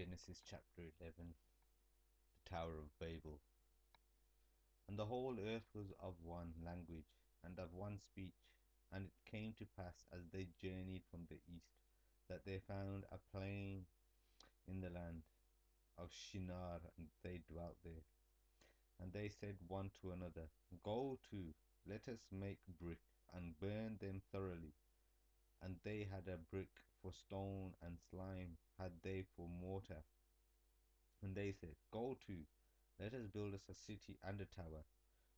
Genesis chapter 11, the Tower of Babel. And the whole earth was of one language, and of one speech. And it came to pass, as they journeyed from the east, that they found a plain in the land of Shinar, and they dwelt there. And they said one to another, Go to, let us make brick, and burn them thoroughly. And they had a brick for stone, and slime had they for mortar. And they said, Go to, let us build us a city and a tower,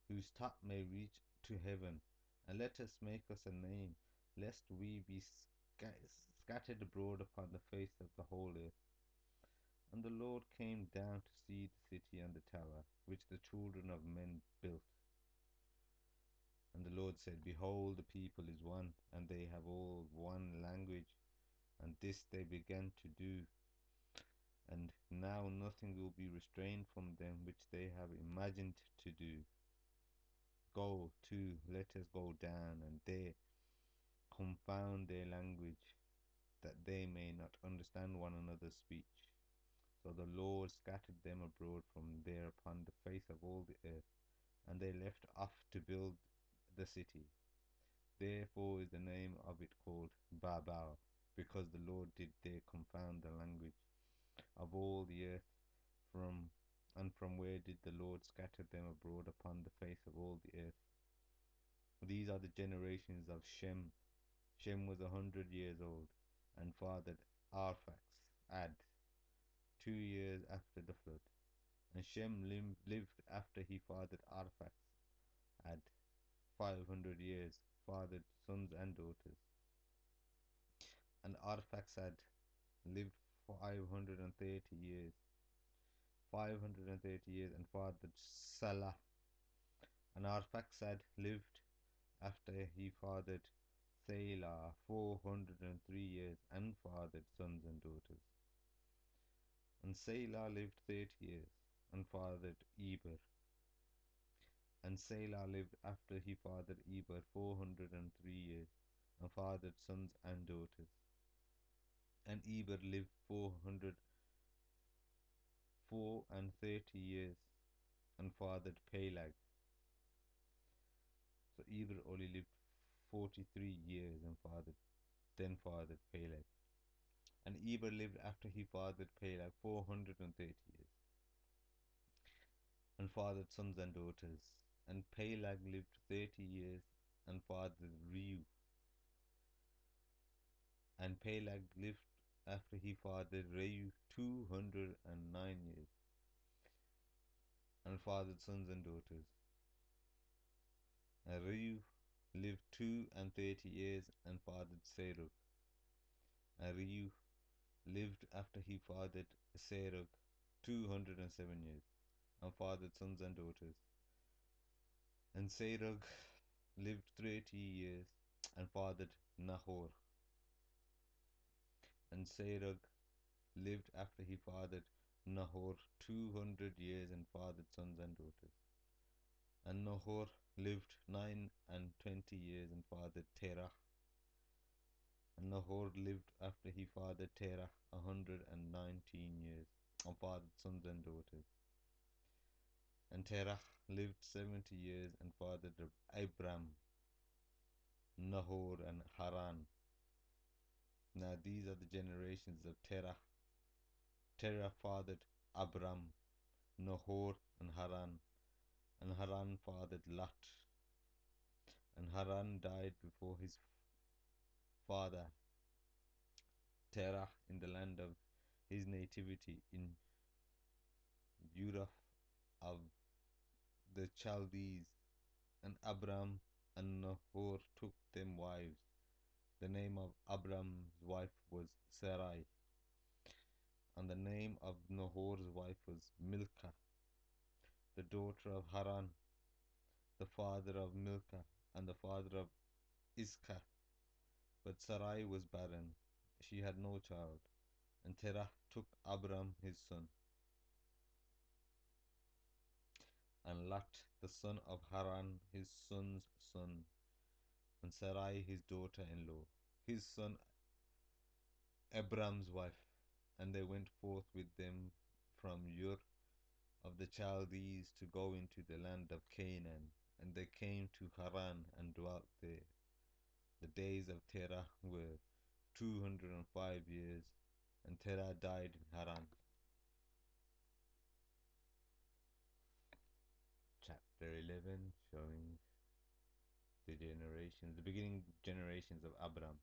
whose top may reach to heaven, and let us make us a name, lest we be scattered abroad upon the face of the whole earth. And the Lord came down to see the city and the tower, which the children of men built. And the Lord said, Behold, the people is one, and they have all one language. And this they began to do. And now nothing will be restrained from them which they have imagined to do. Go to, let us go down, and there confound their language, that they may not understand one another's speech. So the Lord scattered them abroad from there upon the face of all the earth, and they left off to build the city. Therefore is the name of it called Babel, because the Lord did there confound the language of all the earth. From where did the Lord scatter them abroad upon the face of all the earth? These are the generations of Shem. Shem was 100 years old, and fathered Arphaxad 2 years after the flood. And Shem lived after he fathered Arphaxad 500 years, fathered sons and daughters. And Arphaxad lived 530 years, 530 years, and fathered Salah. And Arphaxad lived after he fathered Selah 403 years, and fathered sons and daughters. And Selah lived 30 years, and fathered Eber. And Selah lived after he fathered Eber 403 years, and fathered sons and daughters. And Eber lived 430 years, and fathered Peleg. So Eber only lived 43 years, and fathered Peleg. And Eber lived after he fathered Peleg 430 years, and fathered sons and daughters. And Peleg lived 30 years, and fathered Reu. And Peleg lived after he fathered Reu 209 years, and fathered sons and daughters. And Reu lived 32 years, and fathered Serug. And Reu lived after he fathered Serug 207 years, and fathered sons and daughters. And Serug lived 30 years, and fathered Nahor. And Serug lived after he fathered Nahor 200 years, and fathered sons and daughters. And Nahor lived 29 years, and fathered Terah. And Nahor lived after he fathered Terah 119 years, and fathered sons and daughters. And Terah lived 70 years, and fathered Abram, Nahor, and Haran. Now these are the generations of Terah. Terah fathered Abram, Nahor, and Haran. And Haran fathered Lot. And Haran died before his father Terah in the land of his nativity in Ur of the Chaldees. And Abram and Nahor took them wives. The name of Abram's wife was Sarai, and the name of Nahor's wife was Milcah, the daughter of Haran, the father of Milcah, and the father of Iscah. But Sarai was barren, she had no child. And Terah took Abram his son, and Lot the son of Haran his son's son, and Sarai his daughter-in-law, his son Abram's wife. And they went forth with them from Ur of the Chaldees to go into the land of Canaan. And they came to Haran and dwelt there. The days of Terah were 205 years, and Terah died in Haran. Chapter 11, showing the beginning generations of Abram.